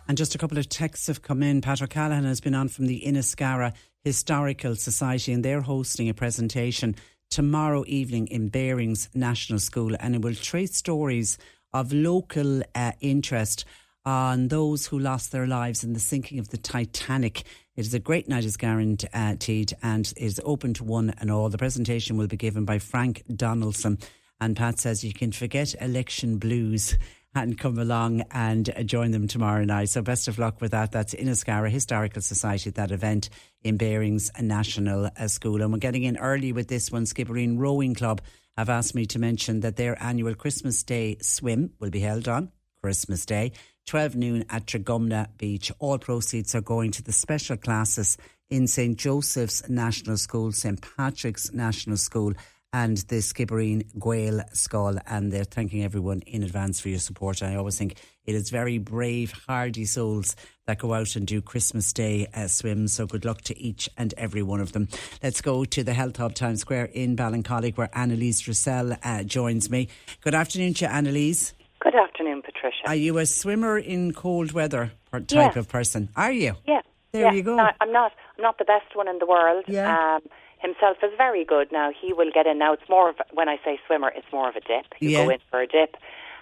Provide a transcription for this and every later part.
And just a couple of texts have come in. Patrick Callahan has been on from the Inniscarra Historical Society, and they're hosting a presentation tomorrow evening in Bearings National School, and it will trace stories of local interest on those who lost their lives in the sinking of the Titanic. It is a great night, is guaranteed, and is open to one and all. The presentation will be given by Frank Donaldson, and Pat says you can forget election blues and come along and join them tomorrow night. So best of luck with that. That's Inniscarra Historical Society, that event in Bearings National School. And we're getting in early with this one. Skibbereen Rowing Club have asked me to mention that their annual Christmas Day swim will be held on Christmas Day, 12 noon at Tregumna Beach. All proceeds are going to the special classes in St. Joseph's National School, St. Patrick's National School and the Skibbereen Gael School, and they're thanking everyone in advance for your support. I always think it is very brave, hardy souls that go out and do Christmas Day swims, so good luck to each and every one of them. Let's go to the Health Hub Times Square in Ballincollig, where Anneliese Russell joins me. Good afternoon to you, Anneliese. Good afternoon, Patricia. Are you a swimmer in cold weather type of person? Are you? Yeah. There you go. No, I'm not the best one in the world. Yeah. Himself is very good. Now, he will get in. Now, it's more of, when I say swimmer, it's more of a dip. You go in for a dip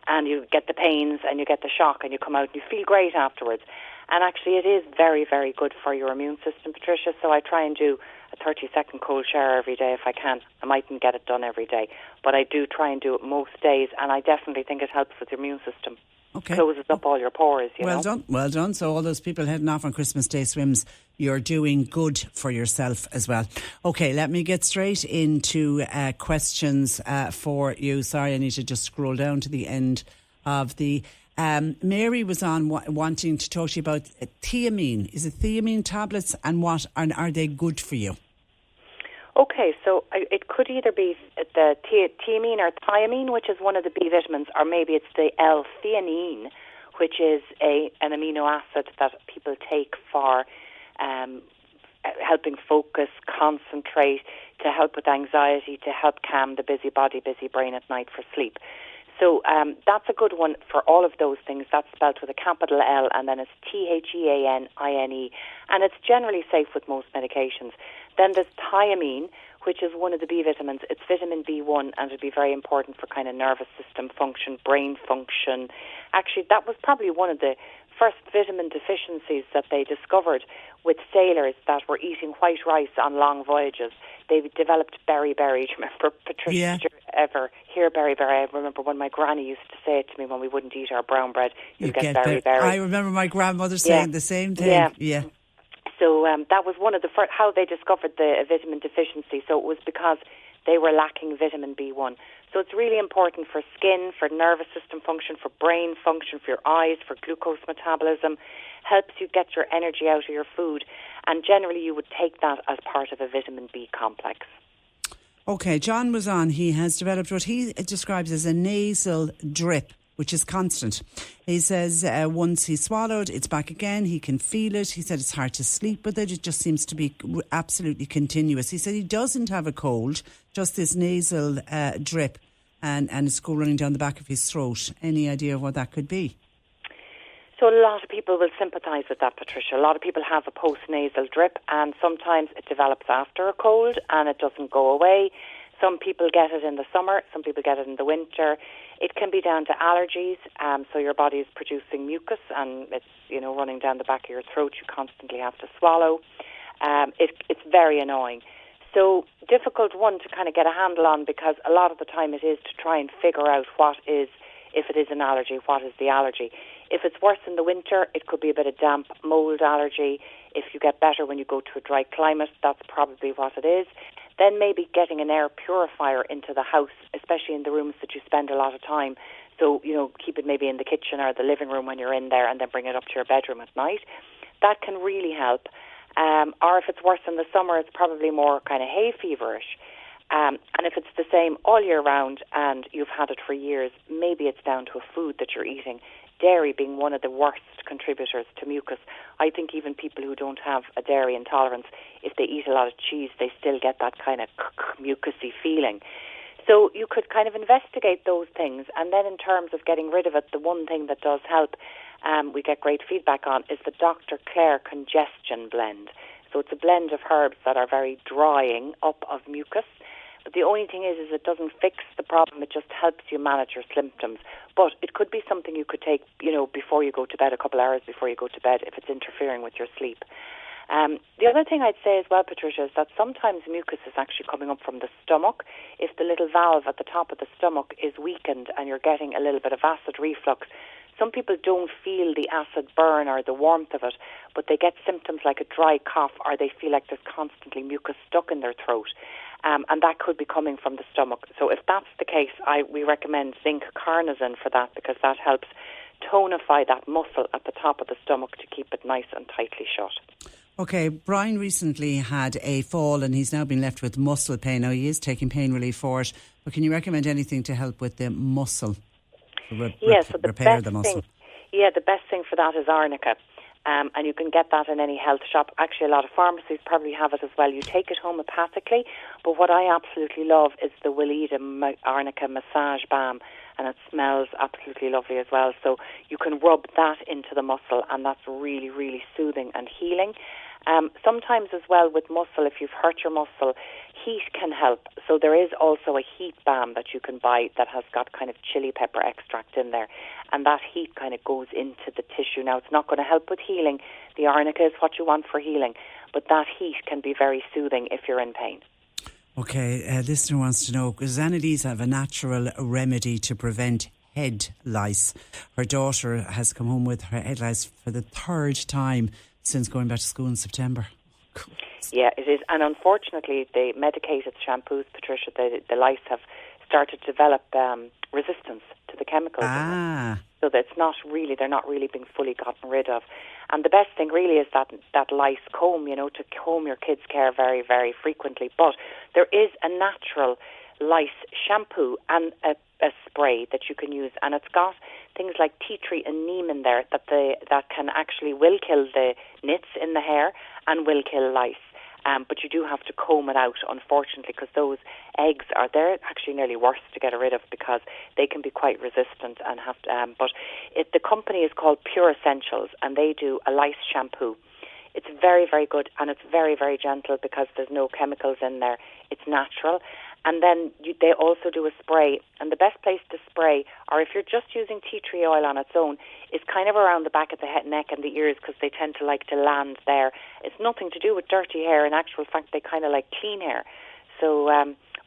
and you get the pains and you get the shock and you come out and you feel great afterwards. And actually, it is very, very good for your immune system, Patricia. So I try and do a 30-second cold shower every day if I can. I mightn't get it done every day, but I do try and do it most days, and I definitely think it helps with your immune system. Okay. Closes up all your pores, you know. Well done. So all those people heading off on Christmas Day swims, you're doing good for yourself as well. Okay, let me get straight into questions for you. Sorry, I need to just scroll down to the end of the... Mary was on wanting to talk to you about Thiamine. Is it Thiamine tablets, and what are they good for you? Okay, so it could either be the Thiamine or Thiamine, which is one of the B vitamins, or maybe it's the L-Theanine, which is an amino acid that people take for helping focus, concentrate, to help with anxiety, to help calm the busy body, busy brain at night for sleep. So that's a good one for all of those things. That's spelled with a capital L, and then it's Theanine, and it's generally safe with most medications. Then there's thiamine, which is one of the B vitamins. It's vitamin B1, and it'll be very important for kind of nervous system function, brain function. Actually, that was probably one of the first vitamin deficiencies that they discovered with sailors that were eating white rice on long voyages. They developed beriberi. Do you remember, Patricia? Yeah. Did you ever hear beriberi? I remember when my granny used to say it to me when we wouldn't eat our brown bread, you'd get beriberi. I remember my grandmother saying the same thing. Yeah. So that was one of the first, how they discovered the vitamin deficiency. So it was because they were lacking vitamin B1. So it's really important for skin, for nervous system function, for brain function, for your eyes, for glucose metabolism. Helps you get your energy out of your food. And generally you would take that as part of a vitamin B complex. Okay, John was on. He has developed what he describes as a nasal drip, which is constant. He says once he's swallowed, it's back again. He can feel it. He said it's hard to sleep with it. It just seems to be absolutely continuous. He said he doesn't have a cold, just this nasal drip, and it's go running down the back of his throat. Any idea of what that could be? So a lot of people will sympathise with that, Patricia. A lot of people have a post-nasal drip, and sometimes it develops after a cold and it doesn't go away. Some people get it in the summer, some people get it in the winter. It can be down to allergies, so your body is producing mucus and it's running down the back of your throat. You constantly have to swallow. It's very annoying. So difficult one to kind of get a handle on, because a lot of the time it is to try and figure out if it is an allergy, what is the allergy. If it's worse in the winter, it could be a bit of damp mould allergy. If you get better when you go to a dry climate, that's probably what it is. Then maybe getting an air purifier into the house, especially in the rooms that you spend a lot of time. So, keep it maybe in the kitchen or the living room when you're in there, and then bring it up to your bedroom at night. That can really help. Or if it's worse in the summer, it's probably more kind of hay feverish. And if it's the same all year round and you've had it for years, maybe it's down to a food that you're eating. Dairy being one of the worst contributors to mucus. I think even people who don't have a dairy intolerance, if they eat a lot of cheese, they still get that kind of mucusy feeling. So you could kind of investigate those things. And then in terms of getting rid of it, the one thing that does help, we get great feedback on is the Dr. Clare Congestion Blend. So it's a blend of herbs that are very drying up of mucus. But the only thing is it doesn't fix the problem. It just helps you manage your symptoms. But it could be something you could take, before you go to bed, a couple hours before you go to bed, if it's interfering with your sleep. The other thing I'd say as well, Patricia, is that sometimes mucus is actually coming up from the stomach. If the little valve at the top of the stomach is weakened and you're getting a little bit of acid reflux, some people don't feel the acid burn or the warmth of it, but they get symptoms like a dry cough, or they feel like there's constantly mucus stuck in their throat. And that could be coming from the stomach. So if that's the case, we recommend zinc carnosine for that, because that helps tonify that muscle at the top of the stomach to keep it nice and tightly shut. Okay, Brian recently had a fall and he's now been left with muscle pain. Now, he is taking pain relief for it, but can you recommend anything to help with the muscle? Repair the muscle? The best thing for that is arnica. And you can get that in any health shop. Actually, a lot of pharmacies probably have it as well. You take it homeopathically, but what I absolutely love is the Weleda Arnica Massage Balm, and it smells absolutely lovely as well. So you can rub that into the muscle, and that's really, really soothing and healing. Sometimes as well with muscle, if you've hurt your muscle, heat can help. So there is also a heat balm that you can buy that has got kind of chili pepper extract in there, and that heat kind of goes into the tissue. Now, it's not going to help with healing. The arnica is what you want for healing, but that heat can be very soothing if you're in pain. Okay, a listener wants to know, does Anneliese have a natural remedy to prevent head lice? Her daughter has come home with her head lice for the third time since going back to school in September. Yeah, it is. And unfortunately, the medicated shampoos, Patricia, the lice have started to develop resistance to the chemicals. So that they're not really being fully gotten rid of. And the best thing really is that lice comb, to comb your kids' hair very, very frequently. But there is a natural lice shampoo and a spray that you can use, and it's got things like tea tree and neem in there that will kill the nits in the hair and will kill lice. But you do have to comb it out, unfortunately, because those eggs they're actually nearly worse to get rid of because they can be quite resistant and have to. The company is called Pure Essentials, and they do a lice shampoo. It's very, very good, and it's very, very gentle because there's no chemicals in there. It's natural. And then they also do a spray. And the best place to spray, or if you're just using tea tree oil on its own, is kind of around the back of the head, neck and the ears, because they tend to like to land there. It's nothing to do with dirty hair. In actual fact, they kind of like clean hair. So,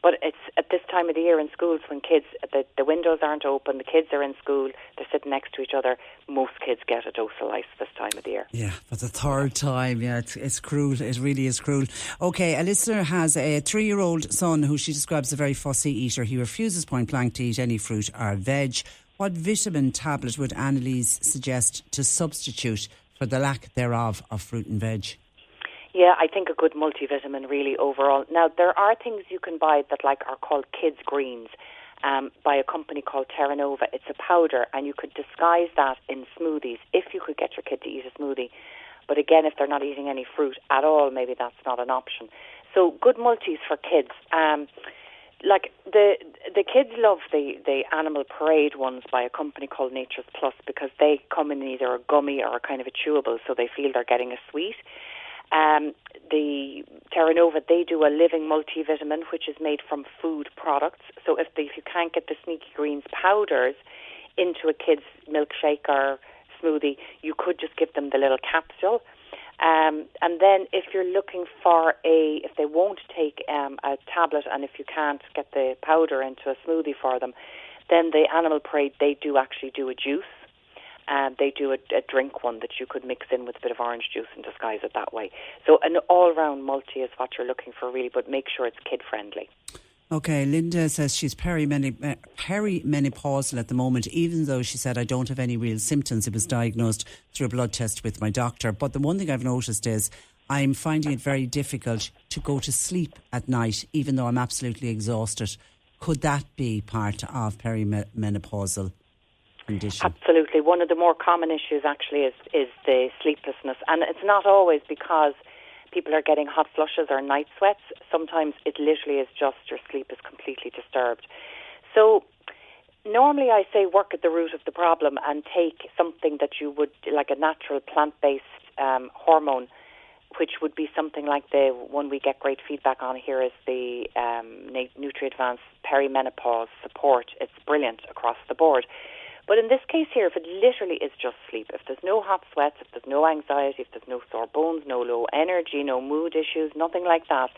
but it's at this time of the year in schools when kids, the windows aren't open, the kids are in school, they're sitting next to each other. Most kids get a dose of lice this time of the year. Yeah, but the third time, it's cruel. It really is cruel. Okay, a listener has a 3-year-old son who she describes as a very fussy eater. He refuses point blank to eat any fruit or veg. What vitamin tablet would Anneliese suggest to substitute for the lack thereof of fruit and veg? Yeah, I think a good multivitamin really overall. Now, there are things you can buy that are called kids' greens by a company called Terra Nova. It's a powder, and you could disguise that in smoothies if you could get your kid to eat a smoothie. But again, if they're not eating any fruit at all, maybe that's not an option. So good multis for kids. The kids love the Animal Parade ones by a company called Nature's Plus because they come in either a gummy or a kind of a chewable, so they feel they're getting a sweet. The Terra Nova, they do a living multivitamin, which is made from food products. So if you can't get the Sneaky Greens powders into a kid's milkshake or smoothie, you could just give them the little capsule. And then if you're looking for if they won't take a tablet, and if you can't get the powder into a smoothie for them, then the Animal Parade, they do actually do a juice. They do a drink one that you could mix in with a bit of orange juice and disguise it that way. So an all-round multi is what you're looking for, really, but make sure it's kid-friendly. Okay, Linda says she's perimenopausal at the moment, even though she said, I don't have any real symptoms. It was diagnosed through a blood test with my doctor. But the one thing I've noticed is I'm finding it very difficult to go to sleep at night, even though I'm absolutely exhausted. Could that be part of perimenopausal condition? Absolutely. One of the more common issues actually is the sleeplessness, and it's not always because people are getting hot flushes or night sweats. Sometimes it literally is just your sleep is completely disturbed. So Normally I say work at the root of the problem and take something that you would, like a natural plant-based hormone, which would be something like the one we get great feedback on here is the Nutri-Advanced Perimenopause support. It's brilliant across the board. But in this case here, if it literally is just sleep, if there's no hot sweats, if there's no anxiety, if there's no sore bones, no low energy, no mood issues, nothing like that,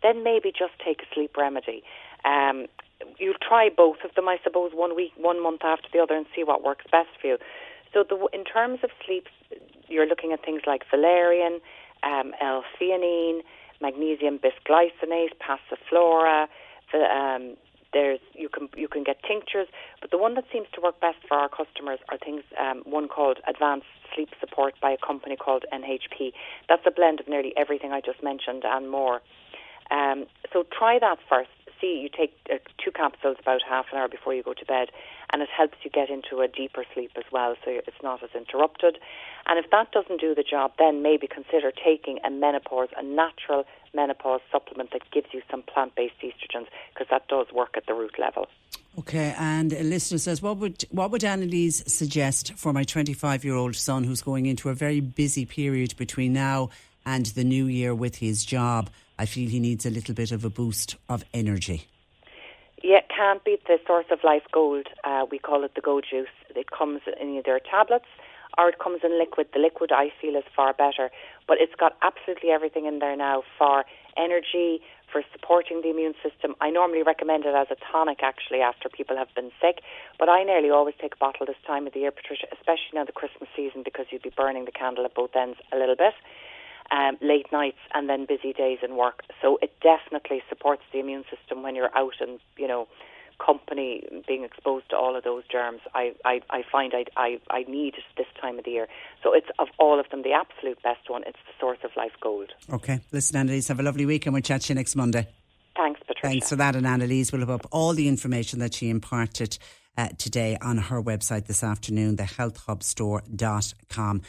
then maybe just take a sleep remedy. You'll try both of them, I suppose, 1 month after the other and see what works best for you. So in terms of sleep, you're looking at things like valerian, L-Theanine, magnesium bisglycinate, passiflora. You can get tinctures, but the one that seems to work best for our customers are things, one called Advanced Sleep Support by a company called NHP. That's a blend of nearly everything I just mentioned and more. So try that first. See, you take 2 capsules about half an hour before you go to bed, and it helps you get into a deeper sleep as well, so it's not as interrupted. And if that doesn't do the job, then maybe consider taking a natural menopause supplement that gives you some plant-based estrogens, because that does work at the root level. Okay, and a listener says, what would Anneliese suggest for my 25-year-old son who's going into a very busy period between now and the new year with his job? I feel he needs a little bit of a boost of energy. Yeah, can't beat the Source of Life Gold. We call it the Go Juice. It comes in either tablets or it comes in liquid. The liquid I feel is far better, but it's got absolutely everything in there now for energy, for supporting the immune system. I normally recommend it as a tonic actually after people have been sick, but I nearly always take a bottle this time of the year, Patricia, especially now the Christmas season, because you'd be burning the candle at both ends a little bit. Late nights and then busy days in work. So it definitely supports the immune system when you're out and, company, being exposed to all of those germs. I find I need it this time of the year. So it's, of all of them, the absolute best one. It's the Source of Life Gold. Okay. Listen, Anneliese, have a lovely week and we'll chat to you next Monday. Thanks, Patricia. Thanks for that. And Anneliese will have up all the information that she imparted today on her website this afternoon, thehealthhubstore.com.